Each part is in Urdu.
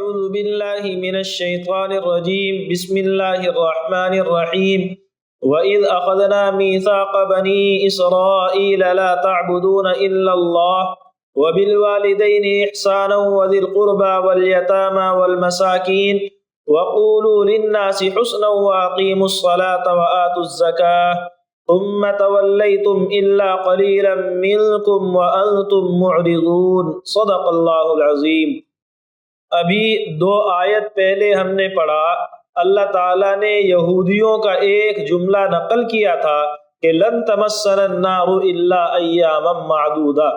أعوذ بالله من الشيطان الرجيم بسم الله الرحمن الرحيم وإذ أخذنا ميثاق بني إسرائيل لا تعبدون إلا الله وبالوالدين إحسانا وذي القربى واليتامى والمساكين وقولوا للناس حسنا وأقيموا الصلاة وآتوا الزكاة ثم توليتم إلا قليلا منكم وأنتم معرضون صدق اللہ العظیم۔ ابھی 2 آیت پہلے ہم نے پڑھا، اللہ تعالیٰ نے یہودیوں کا ایک جملہ نقل کیا تھا کہ لن تمسنا النار الا ایاما معدودہ،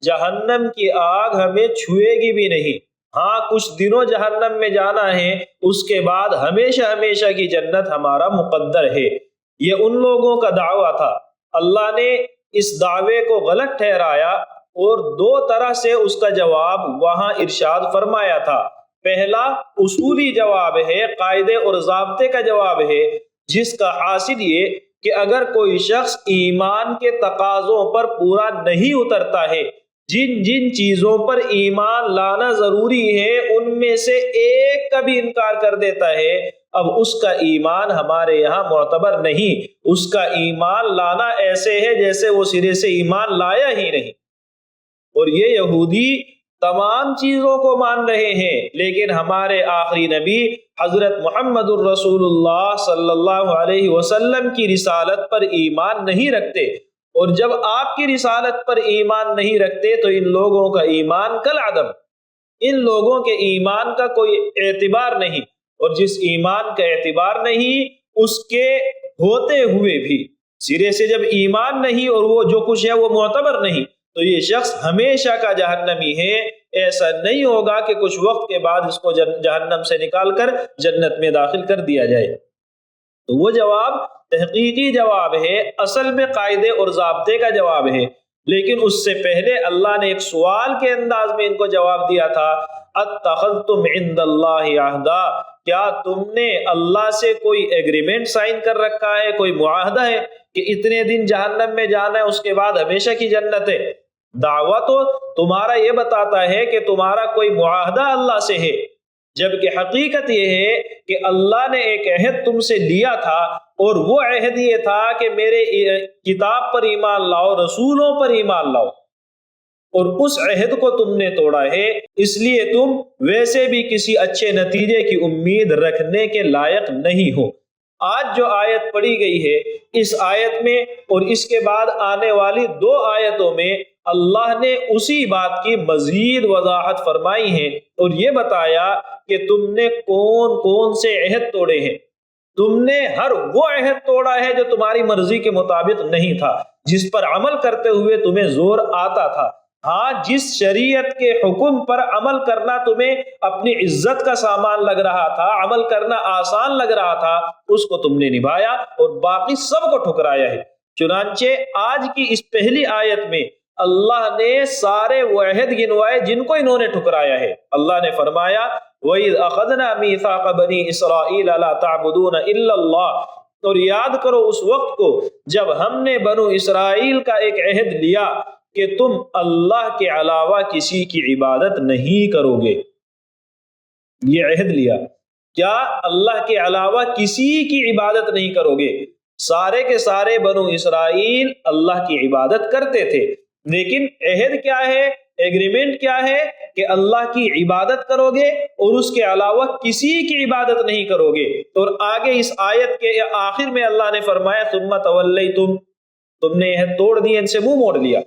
جہنم کی آگ ہمیں چھوئے گی بھی نہیں، ہاں کچھ دنوں جہنم میں جانا ہے، اس کے بعد ہمیشہ ہمیشہ کی جنت ہمارا مقدر ہے۔ یہ ان لوگوں کا دعویٰ تھا۔ اللہ نے اس دعوے کو غلط ٹھہرایا اور 2 طرح سے اس کا جواب وہاں ارشاد فرمایا تھا۔ پہلا اصولی جواب ہے، قاعدے اور ضابطے کا جواب ہے، جس کا حاصل یہ کہ اگر کوئی شخص ایمان کے تقاضوں پر پورا نہیں اترتا ہے، جن جن چیزوں پر ایمان لانا ضروری ہے ان میں سے ایک کا بھی انکار کر دیتا ہے، اب اس کا ایمان ہمارے یہاں معتبر نہیں، اس کا ایمان لانا ایسے ہے جیسے وہ سرے سے ایمان لایا ہی نہیں۔ اور یہ یہودی تمام چیزوں کو مان رہے ہیں، لیکن ہمارے آخری نبی حضرت محمد الرسول اللہ صلی اللہ علیہ وسلم کی رسالت پر ایمان نہیں رکھتے، اور جب آپ کی رسالت پر ایمان نہیں رکھتے تو ان لوگوں کا ایمان کالعدم، ان لوگوں کے ایمان کا کوئی اعتبار نہیں، اور جس ایمان کا اعتبار نہیں اس کے ہوتے ہوئے بھی سرے سے جب ایمان نہیں اور وہ جو کچھ ہے وہ معتبر نہیں، تو یہ شخص ہمیشہ کا جہنمی ہے۔ ایسا نہیں ہوگا کہ کچھ وقت کے بعد اس کو جہنم سے نکال کر جنت میں داخل کر دیا جائے۔ تو وہ جواب تحقیقی جواب ہے، اصل میں قاعدے اور ضابطے کا جواب ہے، لیکن اس سے پہلے اللہ نے ایک سوال کے انداز میں ان کو جواب دیا تھا، اتخذتم عند اللہ عہدا، کیا تم نے اللہ سے کوئی ایگریمنٹ سائن کر رکھا ہے، کوئی معاہدہ ہے کہ اتنے دن جہنم میں جانا ہے اس کے بعد ہمیشہ کی جنت ہے؟ دعویٰ تو تمہارا یہ بتاتا ہے کہ تمہارا کوئی معاہدہ اللہ سے ہے، جبکہ حقیقت یہ ہے کہ اللہ نے ایک عہد تم سے لیا تھا، اور وہ عہد یہ تھا کہ میرے کتاب پر ایمان لاؤ، رسولوں پر ایمان لاؤ، اور اس عہد کو تم نے توڑا ہے، اس لیے تم ویسے بھی کسی اچھے نتیجے کی امید رکھنے کے لائق نہیں ہو۔ آج جو آیت پڑھی گئی ہے، اس آیت میں اور اس کے بعد آنے والی 2 آیتوں میں اللہ نے اسی بات کی مزید وضاحت فرمائی ہے، اور یہ بتایا کہ تم نے کون کون سے عہد توڑے ہیں۔ تم نے ہر وہ عہد توڑا ہے جو تمہاری مرضی کے مطابق نہیں تھا، جس پر عمل کرتے ہوئے تمہیں زور آتا تھا، ہاں جس شریعت کے حکم پر عمل کرنا تمہیں اپنی عزت کا سامان لگ رہا تھا، عمل کرنا آسان لگ رہا تھا، اس کو تم نے نبھایا اور باقی سب کو ٹھکرایا ہے۔ چنانچہ آج کی اس پہلی آیت میں اللہ نے سارے وہ عہد گنوائے جن کو انہوں نے ٹھکرایا ہے۔ اللہ نے فرمایا وَإِذْ أَخَذْنَا مِيثَاقَ بَنِي إِسْرَائِيلَ لَا تَعْبُدُونَ إِلَّا اللَّهَ، اور یاد کرو اس وقت کو جب ہم نے بنو اسرائیل کا ایک عہد لیا کہ تم اللہ کے علاوہ کسی کی عبادت نہیں کرو گے۔ یہ عہد لیا، کیا اللہ کے علاوہ کسی کی عبادت نہیں کرو گے؟ سارے کے سارے بنو اسرائیل اللہ کی عبادت کرتے تھے، لیکن عہد کیا ہے، ایگریمنٹ کیا ہے کہ اللہ کی عبادت کرو گے اور اس کے علاوہ کسی کی عبادت نہیں کرو گے۔ اور آگے اس آیت کے آخر میں اللہ نے فرمایا ثم تولیتم، تم نے عہد توڑ دیا، ان سے منہ موڑ لیا،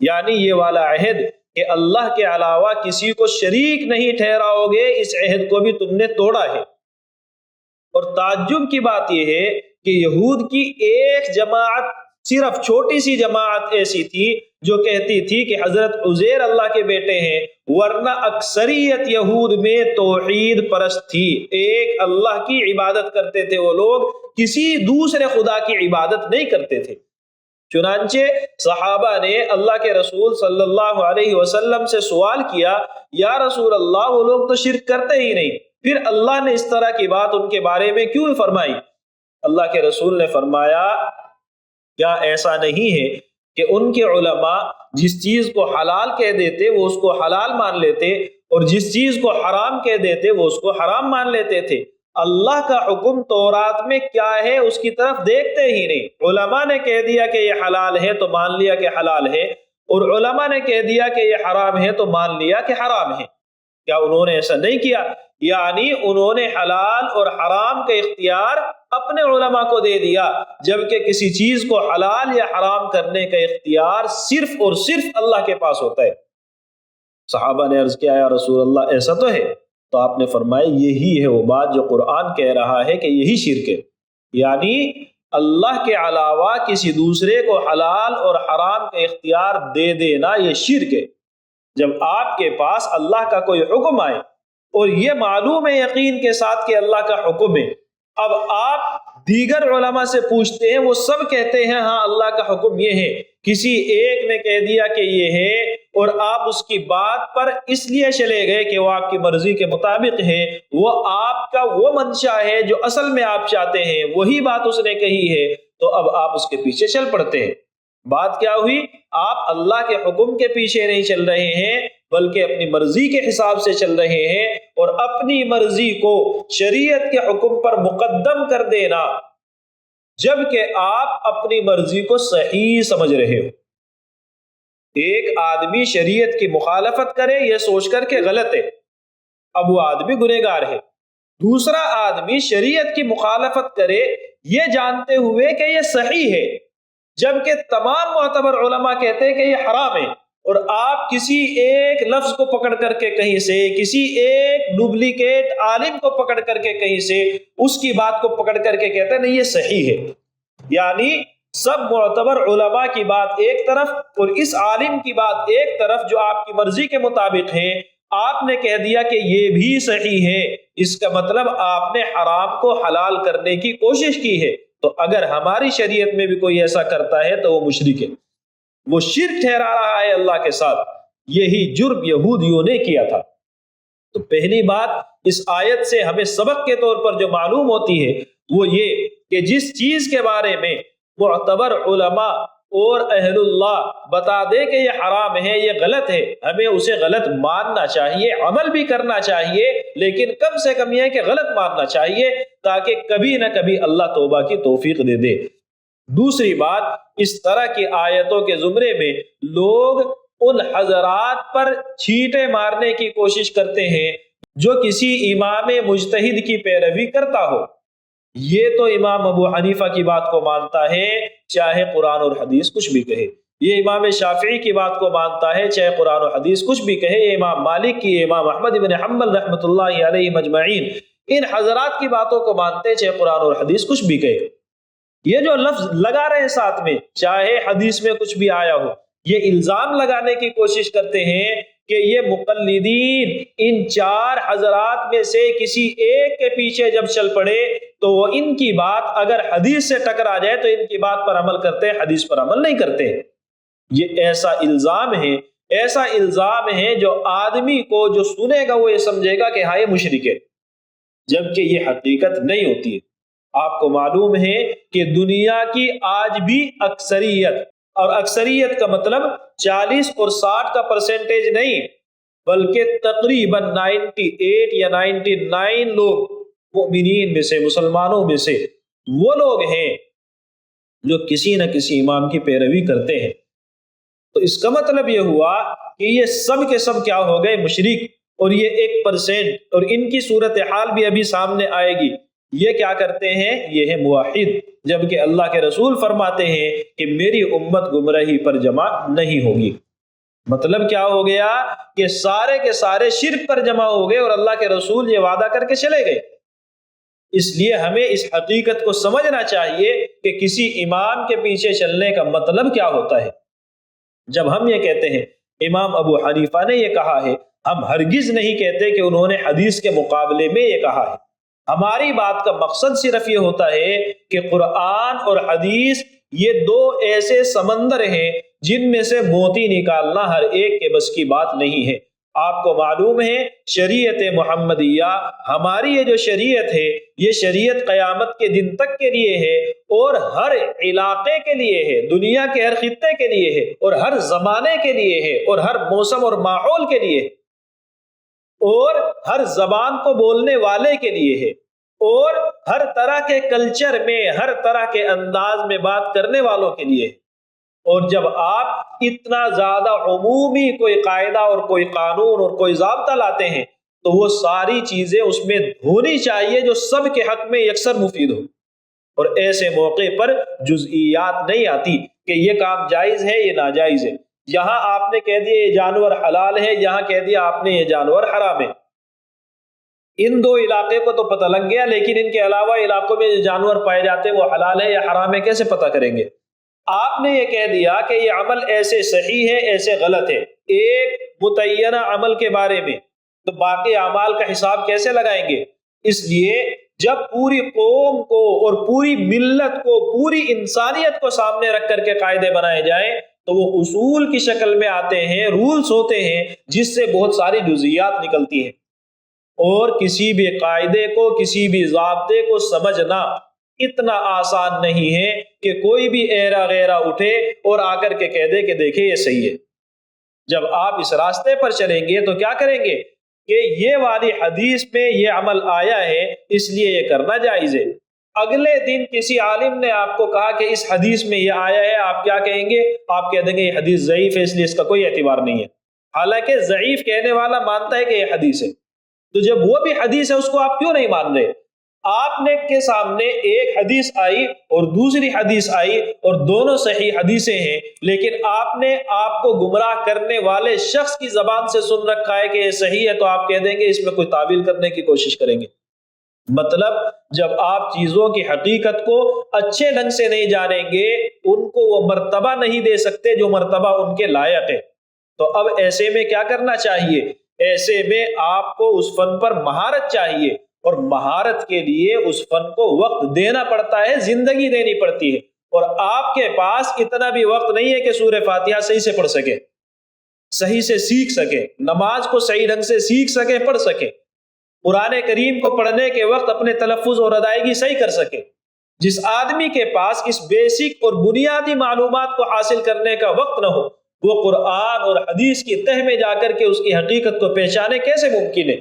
یعنی یہ والا عہد کہ اللہ کے علاوہ کسی کو شریک نہیں ٹھہراؤ گے، اس عہد کو بھی تم نے توڑا ہے۔ اور تعجب کی بات یہ ہے کہ یہود کی ایک جماعت، صرف چھوٹی سی جماعت ایسی تھی جو کہتی تھی کہ حضرت عزیر اللہ کے بیٹے ہیں، ورنہ اکثریت یہود میں توحید پرست تھی، ایک اللہ کی عبادت کرتے تھے، وہ لوگ کسی دوسرے خدا کی عبادت نہیں کرتے تھے۔ چنانچہ صحابہ نے اللہ کے رسول صلی اللہ علیہ وسلم سے سوال کیا، یا رسول اللہ وہ لوگ تو شرک کرتے ہی نہیں، پھر اللہ نے اس طرح کی بات ان کے بارے میں کیوں فرمائی؟ اللہ کے رسول نے فرمایا کیا ایسا نہیں ہے کہ ان کے علماء جس چیز کو حلال کہہ دیتے وہ اس کو حلال مان لیتے، اور جس چیز کو حرام کہہ دیتے وہ اس کو حرام مان لیتے تھے۔ اللہ کا حکم تورات میں کیا ہے اس کی طرف دیکھتے ہی نہیں۔ علماء نے کہہ دیا کہ یہ حلال ہے تو مان لیا کہ حلال ہے، اور علماء نے کہہ دیا کہ یہ حرام ہے تو مان لیا کہ حرام ہے۔ کیا انہوں نے ایسا نہیں کیا؟ یعنی انہوں نے حلال اور حرام کا اختیار اپنے علماء کو دے دیا، جبکہ کسی چیز کو حلال یا حرام کرنے کا اختیار صرف اور صرف اللہ کے پاس ہوتا ہے۔ صحابہ نے عرض کیا یا رسول اللہ ایسا تو ہے؟ تو آپ نے فرمایا یہی ہے وہ بات جو قرآن کہہ رہا ہے کہ یہی شرک ہے، یعنی اللہ کے علاوہ کسی دوسرے کو حلال اور حرام کا اختیار دے دینا یہ شرک ہے۔ جب آپ کے پاس اللہ کا کوئی حکم آئے اور یہ معلوم ہے یقین کے ساتھ کہ اللہ کا حکم ہے، اب آپ دیگر علماء سے پوچھتے ہیں، وہ سب کہتے ہیں ہاں اللہ کا حکم یہ ہے، کسی ایک نے کہہ دیا کہ یہ ہے اور آپ اس کی بات پر اس لیے چلے گئے کہ وہ آپ کی مرضی کے مطابق ہے، وہ آپ کا وہ منشا ہے جو اصل میں آپ چاہتے ہیں، وہی بات اس نے کہی ہے، تو اب آپ اس کے پیچھے چل پڑتے ہیں۔ بات کیا ہوئی؟ آپ اللہ کے حکم کے پیچھے نہیں چل رہے ہیں بلکہ اپنی مرضی کے حساب سے چل رہے ہیں، اور اپنی مرضی کو شریعت کے حکم پر مقدم کر دینا جبکہ آپ اپنی مرضی کو صحیح سمجھ رہے ہو۔ ایک آدمی شریعت کی مخالفت کرے یہ سوچ کر کہ غلط ہے، اب وہ آدمی گنہگار ہے۔ دوسرا آدمی شریعت کی مخالفت کرے یہ جانتے ہوئے کہ یہ صحیح ہے، جبکہ تمام معتبر علماء کہتے ہیں کہ یہ حرام ہے، اور آپ کسی ایک لفظ کو پکڑ کر کے کہیں سے، کسی ایک ڈپلیکیٹ عالم کو پکڑ کر کے کہیں سے اس کی بات کو پکڑ کر کے کہتے ہیں نہیں یہ صحیح ہے۔ یعنی سب معتبر علماء کی بات ایک طرف اور اس عالم کی بات ایک طرف جو آپ کی مرضی کے مطابق ہے، آپ نے کہہ دیا کہ یہ بھی صحیح ہے، اس کا مطلب آپ نے حرام کو حلال کرنے کی کوشش کی ہے۔ تو اگر ہماری شریعت میں بھی کوئی ایسا کرتا ہے تو وہ مشرک ہے، وہ شرک ٹھہرا رہا ہے اللہ کے ساتھ۔ یہی جرم یہودیوں نے کیا تھا۔ تو پہلی بات اس آیت سے ہمیں سبق کے طور پر جو معلوم ہوتی ہے وہ یہ کہ جس چیز کے بارے میں معتبر علماء اور اہل اللہ بتا دے کہ یہ حرام ہے، یہ غلط ہے، ہمیں اسے غلط ماننا چاہیے، عمل بھی کرنا چاہیے، لیکن کم سے کم یہ ہے کہ غلط ماننا چاہیے تاکہ کبھی نہ کبھی اللہ توبہ کی توفیق دے دے۔ دوسری بات، اس طرح کی آیتوں کے زمرے میں لوگ ان حضرات پر چھینٹے مارنے کی کوشش کرتے ہیں جو کسی امام مجتہد کی پیروی کرتا ہو۔ یہ تو امام ابو حنیفہ کی بات کو مانتا ہے چاہے قرآن اور حدیث کچھ بھی کہے، یہ امام شافعی کی بات کو مانتا ہے چاہے قرآن اور حدیث کچھ بھی کہے، یہ امام مالک کی، امام احمد بن حنبل رحمۃ اللہ علیہ مجمعین ان حضرات کی باتوں کو مانتے ہیں چاہے قرآن اور حدیث کچھ بھی کہے۔ یہ جو لفظ لگا رہے ہیں ساتھ میں چاہے حدیث میں کچھ بھی آیا ہو، یہ الزام لگانے کی کوشش کرتے ہیں کہ یہ مقلدین ان چار حضرات میں سے کسی ایک کے پیچھے جب چل پڑے تو وہ ان کی بات اگر حدیث سے ٹکرا جائے تو ان کی بات پر عمل کرتے ہیں، حدیث پر عمل نہیں کرتے۔ یہ ایسا الزام ہے جو آدمی کو جو سنے گا وہ یہ سمجھے گا کہ ہاں یہ مشرک ہے، جبکہ یہ حقیقت نہیں ہوتی ہے۔ آپ کو معلوم ہے کہ دنیا کی آج بھی اکثریت، اور اکثریت کا مطلب 40 اور 60 کا پرسنٹیج نہیں بلکہ تقریباً 98 یا 99 لوگ مؤمنین میں سے، مسلمانوں میں سے وہ لوگ ہیں جو کسی نہ کسی امام کی پیروی کرتے ہیں۔ تو اس کا مطلب یہ ہوا کہ یہ سب کے سب کیا ہو گئے؟ مشرک۔ اور یہ 1%، اور ان کی صورتحال بھی ابھی سامنے آئے گی، یہ کیا کرتے ہیں؟ یہ ہے موحد، جبکہ اللہ کے رسول فرماتے ہیں کہ میری امت گمراہی پر جمع نہیں ہوگی۔ مطلب کیا ہو گیا کہ سارے کے سارے شرک پر جمع ہو گئے، اور اللہ کے رسول یہ وعدہ کر کے چلے گئے۔ اس لیے ہمیں اس حقیقت کو سمجھنا چاہیے کہ کسی امام کے پیچھے چلنے کا مطلب کیا ہوتا ہے۔ جب ہم یہ کہتے ہیں امام ابو حنیفہ نے یہ کہا ہے، ہم ہرگز نہیں کہتے کہ انہوں نے حدیث کے مقابلے میں یہ کہا ہے۔ ہماری بات کا مقصد صرف یہ ہوتا ہے کہ قرآن اور حدیث یہ دو ایسے سمندر ہیں جن میں سے موتی نکالنا ہر ایک کے بس کی بات نہیں ہے۔ آپ کو معلوم ہے شریعت محمدیہ، ہماری یہ جو شریعت ہے یہ شریعت قیامت کے دن تک کے لیے ہے، اور ہر علاقے کے لیے ہے، دنیا کے ہر خطے کے لیے ہے، اور ہر زمانے کے لیے ہے، اور ہر موسم اور ماحول کے لیے ہے۔ اور ہر زبان کو بولنے والے کے لیے ہے، اور ہر طرح کے کلچر میں، ہر طرح کے انداز میں بات کرنے والوں کے لیے ہے۔ اور جب آپ اتنا زیادہ عمومی کوئی قاعدہ اور کوئی قانون اور کوئی ضابطہ لاتے ہیں تو وہ ساری چیزیں اس میں ہونی چاہیے جو سب کے حق میں یکسر مفید ہو، اور ایسے موقع پر جزئیات نہیں آتی کہ یہ کام جائز ہے یہ ناجائز ہے۔ یہاں آپ نے کہہ دیا یہ جانور حلال ہے، یہاں کہہ دیا آپ نے یہ جانور حرام ہے۔ ان دو علاقے کو تو پتہ لگ گیا، لیکن ان کے علاوہ علاقوں میں جو جانور پائے جاتے ہیں وہ حلال ہے یا حرام ہے، کیسے پتہ کریں گے؟ آپ نے یہ کہہ دیا کہ یہ عمل ایسے صحیح ہے ایسے غلط ہے ایک متعینہ عمل کے بارے میں، تو باقی اعمال کا حساب کیسے لگائیں گے؟ اس لیے جب پوری قوم کو اور پوری ملت کو، پوری انسانیت کو سامنے رکھ کر کے قاعدے بنائے جائیں تو وہ اصول کی شکل میں آتے ہیں، رولز ہوتے ہیں جس سے بہت ساری جزئیات نکلتی ہیں۔ اور کسی بھی قاعدے کو، کسی بھی ضابطے کو سمجھنا اتنا آسان نہیں ہے کہ کوئی بھی ایرا غیرہ اٹھے اور آ کر کے کہہ دے کہ دیکھیں یہ صحیح ہے۔ جب آپ اس راستے پر چلیں گے تو کیا کریں گے کہ یہ والی حدیث میں یہ عمل آیا ہے اس لیے یہ کرنا جائز ہے۔ اگلے دن کسی عالم نے آپ کو کہا کہ اس حدیث میں یہ آیا ہے، آپ کیا کہیں گے؟ آپ کہہ دیں گے یہ حدیث ضعیف ہے اس لیے اس کا کوئی اعتبار نہیں ہے، حالانکہ ضعیف کہنے والا مانتا ہے کہ یہ حدیث ہے۔ تو جب وہ بھی حدیث ہے اس کو آپ کیوں نہیں مان رہے؟ آپ نے کے سامنے ایک حدیث آئی اور دوسری حدیث آئی اور دونوں صحیح حدیثیں ہیں، لیکن آپ نے آپ کو گمراہ کرنے والے شخص کی زبان سے سن رکھا ہے کہ یہ صحیح ہے، تو آپ کہہ دیں گے اس میں کوئی تعویل کرنے کی کوشش کریں گے۔ مطلب جب آپ چیزوں کی حقیقت کو اچھے ڈھنگ سے نہیں جانیں گے، ان کو وہ مرتبہ نہیں دے سکتے جو مرتبہ ان کے لائق ہے۔ تو اب ایسے میں کیا کرنا چاہیے؟ ایسے میں آپ کو اس فن پر مہارت چاہیے، اور مہارت کے لیے اس فن کو وقت دینا پڑتا ہے، زندگی دینی پڑتی ہے، اور آپ کے پاس اتنا بھی وقت نہیں ہے کہ سورہ فاتحہ صحیح سے پڑھ سکے، صحیح سے سیکھ سکے، نماز کو صحیح ڈھنگ سے سیکھ سکے، پڑھ سکے، قرآن کریم کو پڑھنے کے وقت اپنے تلفظ اور ادائیگی صحیح کر سکے۔ جس آدمی کے پاس اس بیسک اور بنیادی معلومات کو حاصل کرنے کا وقت نہ ہو، وہ قرآن اور حدیث کی تہ میں جا کر کے اس کی حقیقت کو پہچانے کیسے ممکن ہے؟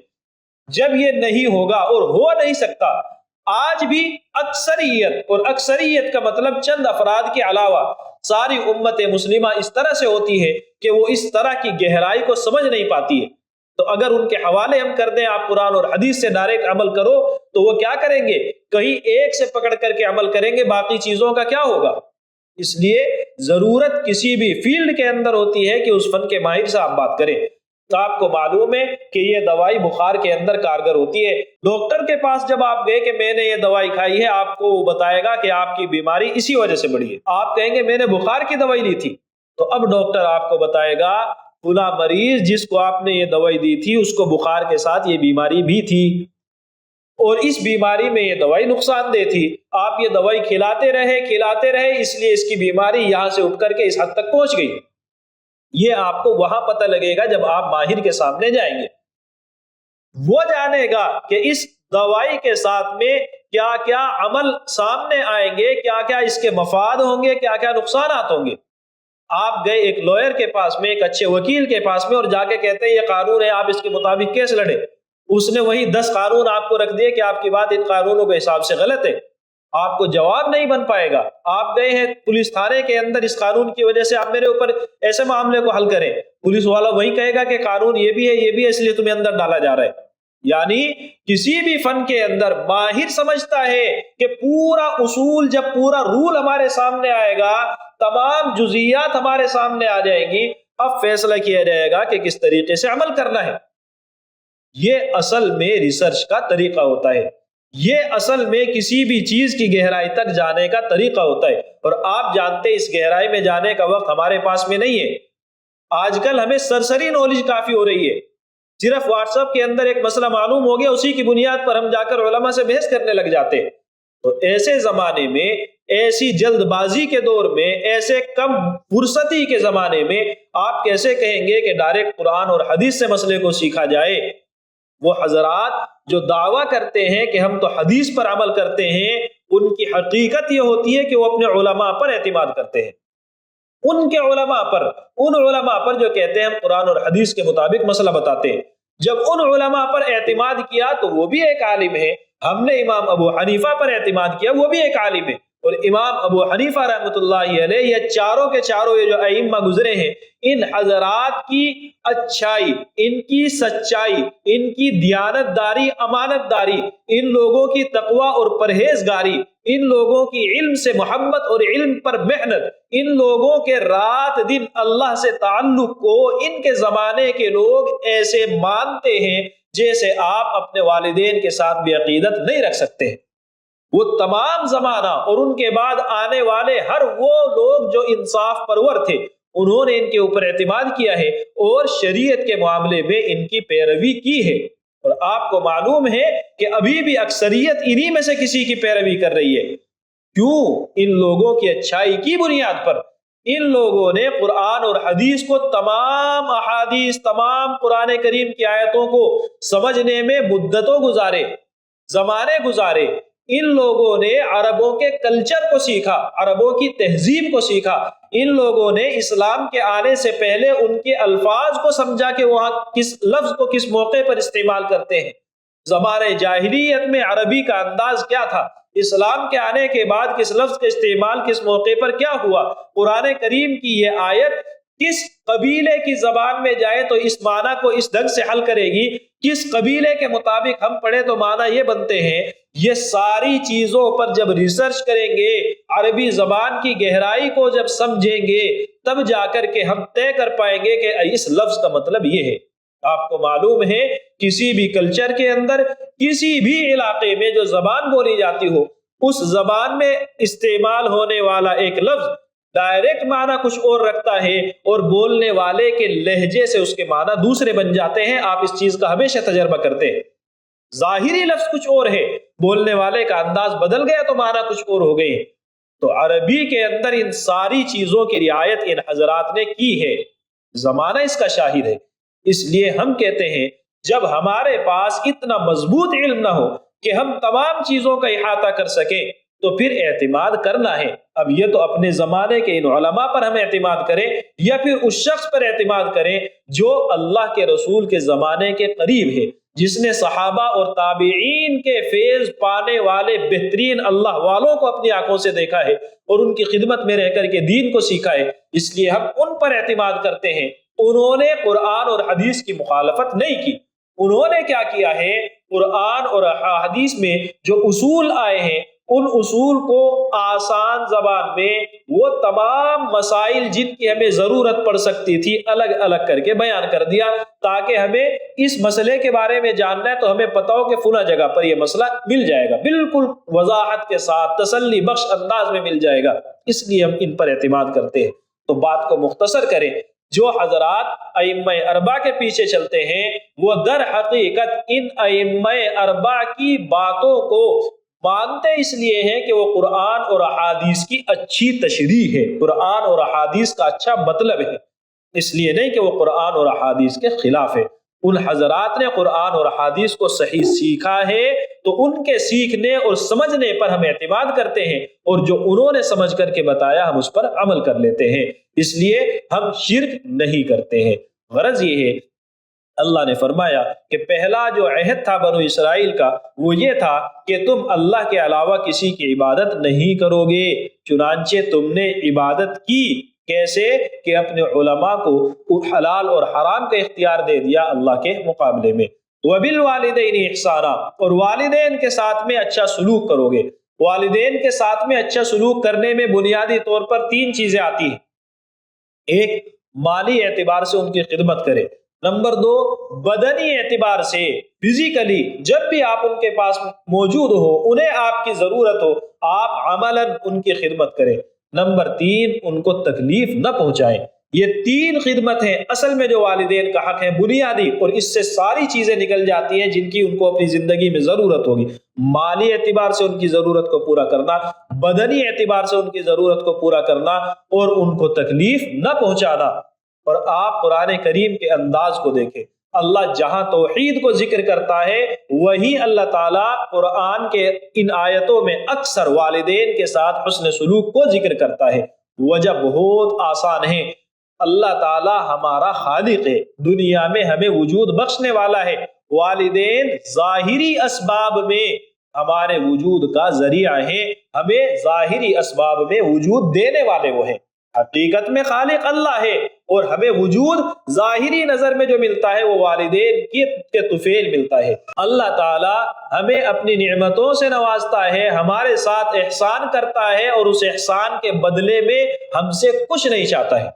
جب یہ نہیں ہوگا، اور ہو نہیں سکتا، آج بھی اکثریت، اور اکثریت کا مطلب چند افراد کے علاوہ ساری امت مسلمہ اس طرح سے ہوتی ہے کہ وہ اس طرح کی گہرائی کو سمجھ نہیں پاتی ہے۔ تو اگر ان کے حوالے ہم کر دیں آپ قرآن اور حدیث سے ڈائریکٹ عمل کرو تو وہ کیا کریں گے؟ کہیں ایک سے پکڑ کر کے عمل کریں گے، باقی چیزوں کا کیا ہوگا؟ اس لیے ضرورت کسی بھی فیلڈ کے اندر ہوتی ہے کہ اس فن کے ماہر سے آپ بات کریں۔ تو آپ کو معلوم ہے کہ یہ دوائی بخار کے اندر کارگر ہوتی ہے۔ ڈاکٹر کے پاس جب آپ گئے کہ میں نے یہ دوائی کھائی ہے، آپ کو بتائے گا کہ آپ کی بیماری اسی وجہ سے بڑھی ہے۔ آپ کہیں گے میں نے بخار کی دوائی لی تھی، تو اب ڈاکٹر آپ کو بتائے گا فلاں مریض جس کو آپ نے یہ دوائی دی تھی اس کو بخار کے ساتھ یہ بیماری بھی تھی، اور اس بیماری میں یہ دوائی نقصان دہ تھی، آپ یہ دوائی کھلاتے رہے اس لیے اس کی بیماری یہاں سے اٹھ کر کے اس حد تک پہنچ گئی۔ یہ آپ کو وہاں پتہ لگے گا جب آپ ماہر کے سامنے جائیں گے، وہ جانے گا کہ اس دوائی کے ساتھ میں کیا کیا عمل سامنے آئیں گے، کیا کیا اس کے مفاد ہوں گے، کیا کیا نقصانات ہوں گے۔ آپ گئے ایک لوئر کے پاس میں، ایک اچھے وکیل کے پاس میں، اور جا کے کہتے ہیں یہ قانون ہے آپ اس کے مطابق کیس لڑیں، اس نے وہی 10 قانون آپ کو رکھ دیے کہ آپ کی بات ان قانونوں کے حساب سے غلط ہے، آپ کو جواب نہیں بن پائے گا۔ آپ گئے ہیں پولیس تھانے کے اندر، اس قانون کی وجہ سے آپ میرے اوپر ایسے معاملے کو حل کریں، پولیس والا وہی کہے گا کہ قانون یہ بھی ہے اس لیے تمہیں اندر ڈالا جا رہا ہے۔ یعنی کسی بھی فن کے اندر ماہر سمجھتا ہے کہ پورا اصول، جب پورا رول ہمارے سامنے آئے گا، تمام جزئیات ہمارے سامنے آ جائیں گی، اب فیصلہ کیا جائے گا کہ کس طریقے سے عمل کرنا ہے۔ یہ اصل میں ریسرچ کا طریقہ ہوتا ہے، یہ اصل میں کسی بھی چیز کی گہرائی تک جانے کا طریقہ ہوتا ہے، اور آپ جانتے اس گہرائی میں جانے کا وقت ہمارے پاس میں نہیں ہے۔ آج کل ہمیں سرسری نالج کافی ہو رہی ہے، صرف واٹس ایپ کے اندر ایک مسئلہ معلوم ہو گیا، اسی کی بنیاد پر ہم جا کر علماء سے بحث کرنے لگ جاتے ہیں۔ تو ایسے زمانے میں، ایسی جلد بازی کے دور میں، ایسے کم فرصتی کے زمانے میں آپ کیسے کہیں گے کہ ڈائریکٹ قرآن اور حدیث سے مسئلے کو سیکھا جائے؟ وہ حضرات جو دعویٰ کرتے ہیں کہ ہم تو حدیث پر عمل کرتے ہیں، ان کی حقیقت یہ ہوتی ہے کہ وہ اپنے علماء پر اعتماد کرتے ہیں، ان کے علماء پر، ان علماء پر جو کہتے ہیں ہم قرآن اور حدیث کے مطابق مسئلہ بتاتے ہیں۔ جب ان علماء پر اعتماد کیا تو وہ بھی ایک عالم ہے، ہم نے امام ابو حنیفہ پر اعتماد کیا، وہ بھی ایک عالم ہے، اور امام ابو حنیفہ رحمۃ اللہ علیہ یہ چاروں کے چاروں یہ جو ائمہ گزرے ہیں، ان حضرات کی اچھائی، ان کی سچائی، ان کی دیانت داری، امانت داری، ان لوگوں کی تقوی اور پرہیزگاری، ان لوگوں کی علم سے محبت اور علم پر محنت، ان لوگوں کے رات دن اللہ سے تعلق کو ان کے زمانے کے لوگ ایسے مانتے ہیں جیسے آپ اپنے والدین کے ساتھ بھی عقیدت نہیں رکھ سکتے۔ وہ تمام زمانہ اور ان کے بعد آنے والے ہر وہ لوگ جو انصاف پرور تھے، انہوں نے ان کے اوپر اعتماد کیا ہے اور شریعت کے معاملے میں ان کی پیروی کی ہے۔ اور آپ کو معلوم ہے کہ ابھی بھی اکثریت انہی میں سے کسی کی پیروی کر رہی ہے۔ کیوں؟ ان لوگوں کی اچھائی کی بنیاد پر ان لوگوں نے قرآن اور حدیث کو، تمام احادیث، تمام قرآن کریم کی آیتوں کو سمجھنے میں مدتوں گزارے، زمانے گزارے۔ ان لوگوں نے عربوں کے کلچر کو سیکھا، عربوں کی تہذیب کو سیکھا، ان لوگوں نے اسلام کے آنے سے پہلے ان کے الفاظ کو سمجھا کہ وہاں کس لفظ کو کس موقع پر استعمال کرتے ہیں، زمانے جاہلیت میں عربی کا انداز کیا تھا، اسلام کے آنے کے بعد کس لفظ کا استعمال کس موقع پر کیا ہوا، قرآن کریم کی یہ آیت کس قبیلے کی زبان میں جائے تو اس معنی کو اس ڈھنگ سے حل کرے گی، کس قبیلے کے مطابق ہم پڑھے تو معنی یہ بنتے ہیں۔ یہ ساری چیزوں پر جب ریسرچ کریں گے، عربی زبان کی گہرائی کو جب سمجھیں گے، تب جا کر کے ہم طے کر پائیں گے کہ اس لفظ کا مطلب یہ ہے۔ آپ کو معلوم ہے کسی بھی کلچر کے اندر، کسی بھی علاقے میں جو زبان بولی جاتی ہو، اس زبان میں استعمال ہونے والا ایک لفظ ڈائریکٹ معنی کچھ اور رکھتا ہے اور بولنے والے کے لہجے سے اس کے معنی دوسرے بن جاتے ہیں۔ آپ اس چیز کا ہمیشہ تجربہ کرتے ہیں۔ ظاہری لفظ کچھ اور ہے، بولنے والے کا انداز بدل گیا تو معنی کچھ اور ہو گئے۔ تو عربی کے اندر ان ساری چیزوں کی رعایت ان حضرات نے کی ہے، زمانہ اس کا شاہد ہے۔ اس لیے ہم کہتے ہیں جب ہمارے پاس اتنا مضبوط علم نہ ہو کہ ہم تمام چیزوں کا احاطہ کر سکیں تو پھر اعتماد کرنا ہے۔ اب یہ تو اپنے زمانے کے ان علماء پر ہم اعتماد کریں یا پھر اس شخص پر اعتماد کریں جو اللہ کے رسول کے زمانے کے قریب ہے، جس نے صحابہ اور تابعین کے فیض پانے والے بہترین اللہ والوں کو اپنی آنکھوں سے دیکھا ہے اور ان کی خدمت میں رہ کر کے دین کو سیکھا ہے، اس لیے ہم ان پر اعتماد کرتے ہیں۔ انہوں نے قرآن اور حدیث کی مخالفت نہیں کی۔ انہوں نے کیا کیا ہے؟ قرآن اور حدیث میں جو اصول آئے ہیں، ان اصول کو آسان زبان میں وہ تمام مسائل جن کی ہمیں ضرورت پڑ سکتی تھی الگ الگ کر کے بیان کر دیا، تاکہ ہمیں اس مسئلے کے بارے میں جاننا ہے تو ہمیں پتہ ہو کہ فلاں جگہ پر یہ مسئلہ مل جائے گا، بالکل وضاحت کے ساتھ تسلی بخش انداز میں مل جائے گا۔ اس لیے ہم ان پر اعتماد کرتے ہیں۔ تو بات کو مختصر کریں، جو حضرات ائمہ اربعہ کے پیچھے چلتے ہیں وہ در حقیقت ان ائمہ اربعہ کی باتوں کو مانتے اس لیے ہیں کہ وہ قرآن اور احادیث کی اچھی تشریح ہے، قرآن اور احادیث کا اچھا مطلب ہے، اس لیے نہیں کہ وہ قرآن اور احادیث کے خلاف ہے۔ ان حضرات نے قرآن اور احادیث کو صحیح سیکھا ہے تو ان کے سیکھنے اور سمجھنے پر ہم اعتماد کرتے ہیں، اور جو انہوں نے سمجھ کر کے بتایا ہم اس پر عمل کر لیتے ہیں۔ اس لیے ہم شرک نہیں کرتے ہیں۔ غرض یہ ہے، اللہ نے فرمایا کہ پہلا جو عہد تھا بنو اسرائیل کا وہ یہ تھا کہ تم اللہ کے علاوہ کسی کی عبادت نہیں کرو گے، چنانچہ تم نے عبادت کی۔ کیسے؟ کہ اپنے علماء کو حلال اور حرام کا اختیار دے دیا اللہ کے مقابلے میں۔ وَبِالْوَالِدَيْنِ احسانا، اور والدین کے ساتھ میں اچھا سلوک کرو گے۔ والدین کے ساتھ میں اچھا سلوک کرنے میں بنیادی طور پر 3 چیزیں آتی ہیں۔ ایک، مالی اعتبار سے ان کی خدمت کرے۔ نمبر 2، بدنی اعتبار سے، فزیکلی جب بھی آپ ان کے پاس موجود ہو، انہیں آپ کی ضرورت ہو، آپ عملاً ان کی خدمت کریں۔ نمبر 3، ان کو تکلیف نہ پہنچائیں۔ یہ 3 خدمت ہیں اصل میں جو والدین کا حق ہے بنیادی، اور اس سے ساری چیزیں نکل جاتی ہیں جن کی ان کو اپنی زندگی میں ضرورت ہوگی۔ مالی اعتبار سے ان کی ضرورت کو پورا کرنا، بدنی اعتبار سے ان کی ضرورت کو پورا کرنا، اور ان کو تکلیف نہ پہنچانا۔ اور آپ قرآن کریم کے انداز کو دیکھیں، اللہ جہاں توحید کو ذکر کرتا ہے وہی اللہ تعالیٰ قرآن کے ان آیتوں میں اکثر والدین کے ساتھ حسن سلوک کو ذکر کرتا ہے۔ وجہ بہت آسان ہے، اللہ تعالی ہمارا خالق ہے، دنیا میں ہمیں وجود بخشنے والا ہے۔ والدین ظاہری اسباب میں ہمارے وجود کا ذریعہ ہے، ہمیں ظاہری اسباب میں وجود دینے والے وہ ہیں۔ حقیقت میں خالق اللہ ہے، اور ہمیں وجود ظاہری نظر میں جو ملتا ہے وہ والدین کے طفیل ملتا ہے۔ اللہ تعالی ہمیں اپنی نعمتوں سے نوازتا ہے، ہمارے ساتھ احسان کرتا ہے، اور اس احسان کے بدلے میں ہم سے کچھ نہیں چاہتا ہے۔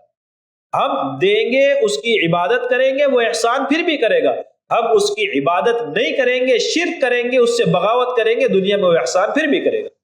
ہم دیں گے، اس کی عبادت کریں گے، وہ احسان پھر بھی کرے گا۔ ہم اس کی عبادت نہیں کریں گے، شرک کریں گے، اس سے بغاوت کریں گے، دنیا میں وہ احسان پھر بھی کرے گا۔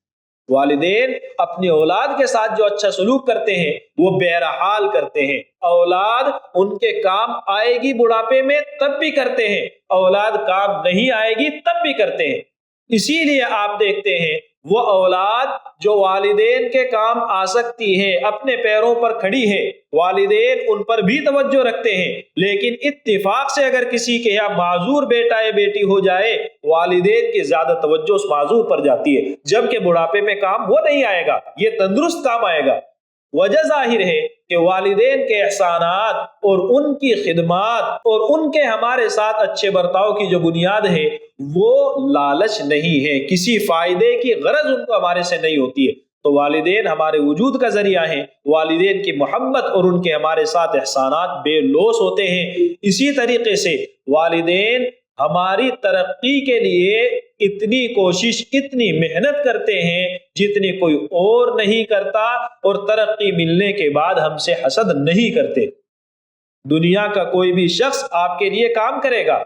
والدین اپنی اولاد کے ساتھ جو اچھا سلوک کرتے ہیں وہ بہرحال کرتے ہیں۔ اولاد ان کے کام آئے گی بڑھاپے میں تب بھی کرتے ہیں، اولاد کام نہیں آئے گی تب بھی کرتے ہیں۔ اسی لیے آپ دیکھتے ہیں وہ اولاد جو والدین کے کام آ سکتی ہے، اپنے پیروں پر کھڑی ہے، والدین ان پر بھی توجہ رکھتے ہیں، لیکن اتفاق سے اگر کسی کے یہاں معذور بیٹا یا بیٹی ہو جائے، والدین کی زیادہ توجہ اس معذور پر جاتی ہے، جبکہ بڑھاپے میں کام وہ نہیں آئے گا، یہ تندرست کام آئے گا۔ وجہ ظاہر ہے کہ والدین کے احسانات اور ان کی خدمات اور ان کے ہمارے ساتھ اچھے برتاؤ کی جو بنیاد ہے وہ لالچ نہیں ہے، کسی فائدے کی غرض ان کو ہمارے سے نہیں ہوتی ہے۔ تو والدین ہمارے وجود کا ذریعہ ہیں، والدین کی محبت اور ان کے ہمارے ساتھ احسانات بے لوث ہوتے ہیں۔ اسی طریقے سے والدین ہماری ترقی کے لیے اتنی کوشش، اتنی محنت کرتے ہیں جتنی کوئی اور نہیں کرتا، اور ترقی ملنے کے بعد ہم سے حسد نہیں کرتے۔ دنیا کا کوئی بھی شخص آپ کے لیے کام کرے گا،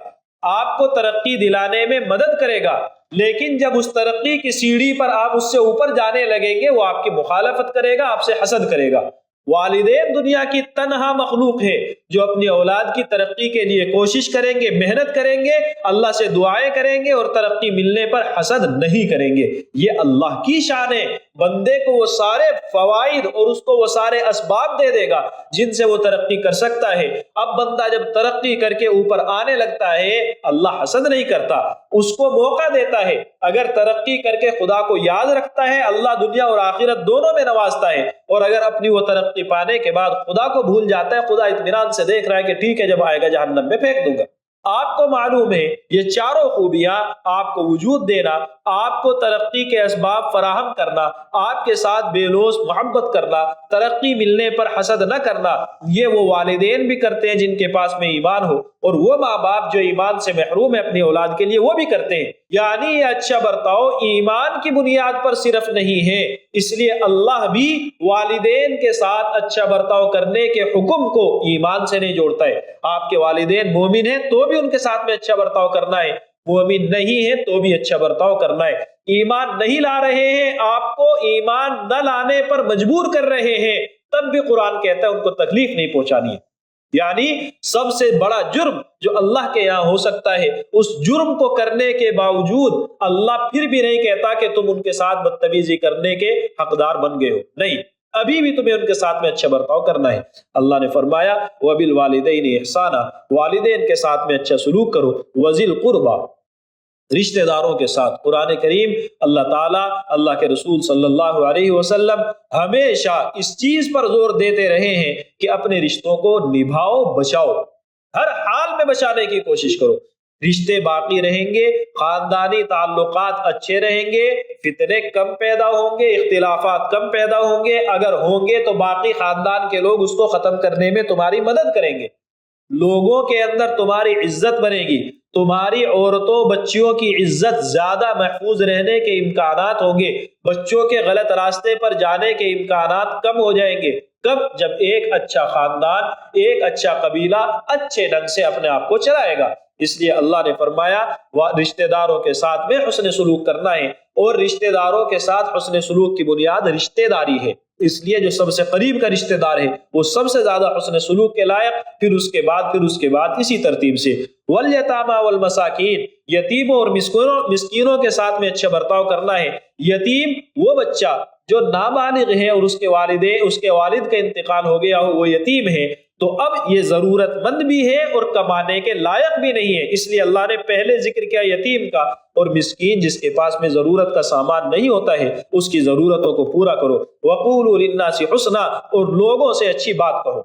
آپ کو ترقی دلانے میں مدد کرے گا، لیکن جب اس ترقی کی سیڑھی پر آپ اس سے اوپر جانے لگیں گے وہ آپ کی مخالفت کرے گا، آپ سے حسد کرے گا۔ والدین دنیا کی تنہا مخلوق ہے جو اپنی اولاد کی ترقی کے لیے کوشش کریں گے، محنت کریں گے، اللہ سے دعائیں کریں گے، اور ترقی ملنے پر حسد نہیں کریں گے۔ یہ اللہ کی شان ہے، بندے کو وہ سارے فوائد اور اس کو وہ سارے اسباب دے دے گا جن سے وہ ترقی کر سکتا ہے۔ اب بندہ جب ترقی کر کے اوپر آنے لگتا ہے، اللہ حسد نہیں کرتا، اس کو موقع دیتا ہے۔ اگر ترقی کر کے خدا کو یاد رکھتا ہے، اللہ دنیا اور آخرت دونوں میں نوازتا ہے، اور اگر اپنی وہ ترقی پانے کے بعد خدا کو بھول جاتا ہے، خدا اطمینان سے دیکھ رہا ہے کہ ٹھیک ہے، جب آئے گا جہنم میں پھینک دوں گا۔ آپ کو معلوم ہے یہ چاروں خوبیاں، آپ کو وجود دینا، آپ کو ترقی کے اسباب فراہم کرنا، آپ کے ساتھ بے لوث محبت کرنا، ترقی ملنے پر حسد نہ کرنا، یہ وہ والدین بھی کرتے ہیں جن کے پاس میں ایمان ہو، اور وہ ماں باپ جو ایمان سے محروم ہے اپنی اولاد کے لیے وہ بھی کرتے ہیں۔ یعنی یہ اچھا برتاؤ ایمان کی بنیاد پر صرف نہیں ہے، اس لیے اللہ بھی والدین کے ساتھ اچھا برتاؤ کرنے کے حکم کو ایمان سے نہیں جوڑتا ہے۔ آپ کے والدین مومن ہیں تو بھی ان کے ساتھ میں اچھا برتاؤ کرنا ہے، مومن نہیں ہے تو بھی اچھا برتاؤ کرنا ہے۔ ایمان نہیں لا رہے ہیں، آپ کو ایمان نہ لانے پر مجبور کر رہے ہیں، تب بھی قرآن کہتا ہے ان کو تکلیف نہیں پہنچانی ہے۔ یعنی سب سے بڑا جرم جو اللہ کے یہاں ہو سکتا ہے، اس جرم کو کرنے کے باوجود اللہ پھر بھی نہیں کہتا کہ تم ان کے ساتھ بدتمیزی کرنے کے حقدار بن گئے ہو، نہیں، ابھی بھی تمہیں ان کے ساتھ میں اچھا برتاؤ کرنا ہے۔ اللہ نے فرمایا وَبِالْوَالِدَيْنِ إِحْسَانًا، والدین کے ساتھ میں اچھا سلوک کرو، وَذِي الْقُرْبَى، رشتہ داروں کے ساتھ۔ قرآن کریم اللہ تعالیٰ، اللہ کے رسول صلی اللہ علیہ وسلم ہمیشہ اس چیز پر زور دیتے رہے ہیں کہ اپنے رشتوں کو نبھاؤ، بچاؤ، ہر حال میں بچانے کی کوشش کرو۔ رشتے باقی رہیں گے، خاندانی تعلقات اچھے رہیں گے، فتنے کم پیدا ہوں گے، اختلافات کم پیدا ہوں گے، اگر ہوں گے تو باقی خاندان کے لوگ اس کو ختم کرنے میں تمہاری مدد کریں گے، لوگوں کے اندر تمہاری عزت بنے گی، تمہاری عورتوں بچیوں کی عزت زیادہ محفوظ رہنے کے امکانات ہوں گے، بچوں کے غلط راستے پر جانے کے امکانات کم ہو جائیں گے۔ کب؟ جب ایک اچھا خاندان، ایک اچھا قبیلہ اچھے ڈھنگ سے اپنے آپ کو چلائے گا۔ اس لیے اللہ نے فرمایا رشتہ داروں کے ساتھ میں حسن سلوک کرنا ہے، اور رشتہ داروں کے ساتھ حسن سلوک کی بنیاد رشتہ داری ہے، اس لیے جو سب سے قریب کا رشتہ دار ہے وہ سب سے زیادہ حسن سلوک کے لائق، پھر اس کے بعد اسی ترتیب سے والیتامی والمساکین، یتیموں اور مسکینوں کے ساتھ میں اچھا برتاؤ کرنا ہے۔ یتیم وہ بچہ جو نابالغ ہے اور اس کے والد کا انتقال ہو گیا ہو، وہ یتیم ہے، تو اب یہ ضرورت مند بھی ہے اور کمانے کے لائق بھی نہیں ہے، اس لیے اللہ نے پہلے ذکر کیا یتیم کا، اور مسکین جس کے پاس میں ضرورت کا سامان نہیں ہوتا ہے اس کی ضرورتوں کو پورا کرو۔ وَقُولُوا لِلنَّاسِ حُسْنًا، اور لوگوں سے اچھی بات کہو۔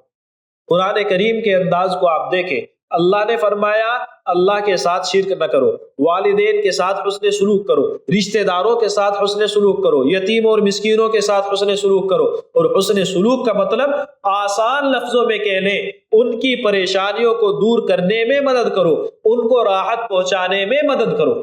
قرآن کریم کے انداز کو آپ دیکھیں، اللہ نے فرمایا اللہ کے ساتھ شرک نہ کرو، والدین کے ساتھ حسن سلوک کرو، رشتہ داروں کے ساتھ حسن سلوک کرو، یتیم اور مسکینوں کے ساتھ حسن سلوک کرو۔ اور حسن سلوک کا مطلب آسان لفظوں میں کہہ لیں، ان کی پریشانیوں کو دور کرنے میں مدد کرو، ان کو راحت پہنچانے میں مدد کرو،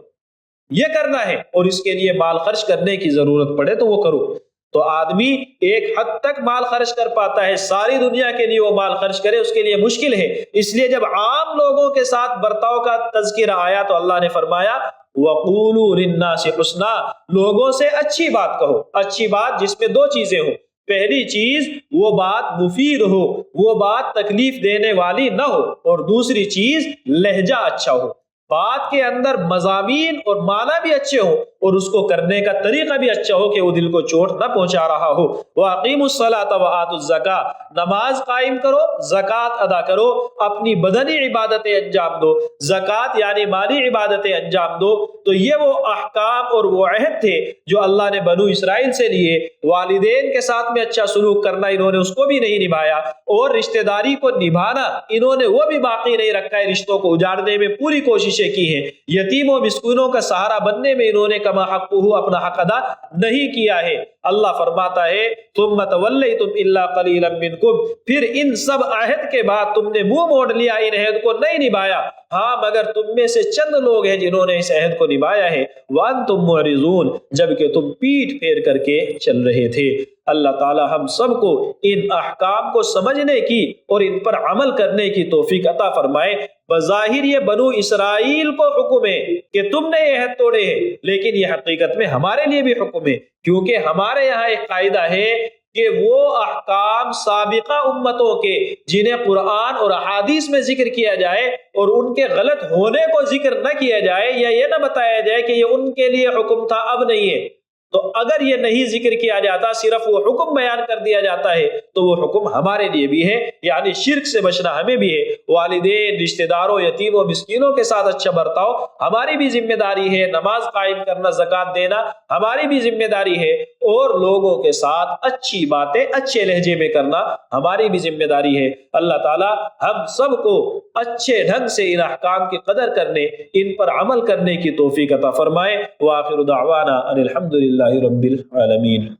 یہ کرنا ہے۔ اور اس کے لیے مال خرچ کرنے کی ضرورت پڑے تو وہ کرو۔ تو آدمی ایک حد تک مال خرچ کر پاتا ہے، ساری دنیا کے لیے وہ مال خرچ کرے اس کے لیے مشکل ہے۔ اس لیے جب عام لوگوں کے ساتھ برتاؤ کا تذکرہ آیا تو اللہ نے فرمایا وَقُولُوا لِلنَّاسِ حُسْنًا، لوگوں سے اچھی بات کہو۔ اچھی بات جس میں دو چیزیں ہوں، پہلی چیز وہ بات مفید ہو، وہ بات تکلیف دینے والی نہ ہو، اور دوسری چیز لہجہ اچھا ہو، بات کے اندر مضامین اور معنی بھی اچھے ہوں اور اس کو کرنے کا طریقہ بھی اچھا ہو کہ وہ دل کو چوٹ نہ پہنچا رہا ہو۔ وَأَقِيمُوا الصَّلَاةَ وَآتُوا الزَّكَاةَ، نماز قائم کرو، زکوٰۃ ادا کرو، اپنی بدنی عبادتیں انجام دو، زکوٰۃ یعنی مالی عبادتیں انجام دو۔ تو یہ وہ احکام اور وہ عہد تھے جو اللہ نے بنو اسرائیل سے لیے۔ والدین کے ساتھ میں اچھا سلوک کرنا انہوں نے اس کو بھی نہیں نبھایا، اور رشتہ داری کو نبھانا انہوں نے وہ بھی باقی نہیں رکھا ہے، رشتوں کو اجاڑنے میں پوری کوششیں کی ہیں، یتیموں مسکینوں کا سہارا بننے میں انہوں نے کما حقہ اپنا حق ادا نہیں کیا ہے۔ اللہ فرماتا ہے ثم تولیتم الا قلیلا منکم، پھر ان سب عہد کے بعد تم نے منہ موڑ لیا، ان عہد کو نہیں نبھایا، ہاں مگر تم میں سے چند لوگ ہیں جنہوں نے اس عہد کو نبھایا ہے۔ وانتم معرضون، جبکہ تم پیٹھ پھیر کر کے چل رہے تھے۔ اللہ تعالی ہم سب کو ان احکام کو سمجھنے کی اور ان پر عمل کرنے کی توفیق عطا فرمائے۔ بظاہر یہ بنو اسرائیل کو حکم ہے کہ تم نے یہ عہد توڑے ہیں، لیکن یہ حقیقت میں ہمارے لیے بھی حکم ہے، کیونکہ ہمارے یہاں ایک قاعدہ ہے کہ وہ احکام سابقہ امتوں کے جنہیں قرآن اور احادیث میں ذکر کیا جائے اور ان کے غلط ہونے کو ذکر نہ کیا جائے، یا یہ نہ بتایا جائے کہ یہ ان کے لیے حکم تھا اب نہیں ہے، تو اگر یہ نہیں ذکر کیا جاتا، صرف وہ حکم بیان کر دیا جاتا ہے، تو وہ حکم ہمارے لیے بھی ہے، یعنی شرک سے بچنا ہمیں بھی ہے۔ والدین، رشتہ داروں، یتیموں، مسکینوں کے ساتھ اچھا برتاؤ ہماری بھی ذمہ داری ہے، نماز قائم کرنا، زکوٰۃ دینا ہماری بھی ذمہ داری ہے، اور لوگوں کے ساتھ اچھی باتیں اچھے لہجے میں کرنا ہماری بھی ذمہ داری ہے۔ اللہ تعالی ہم سب کو اچھے ڈھنگ سے ان احکام کی قدر کرنے، ان پر عمل کرنے کی توفیق عطا فرمائے۔ وآخر دعوانا ان الحمد للہ رب العالمین۔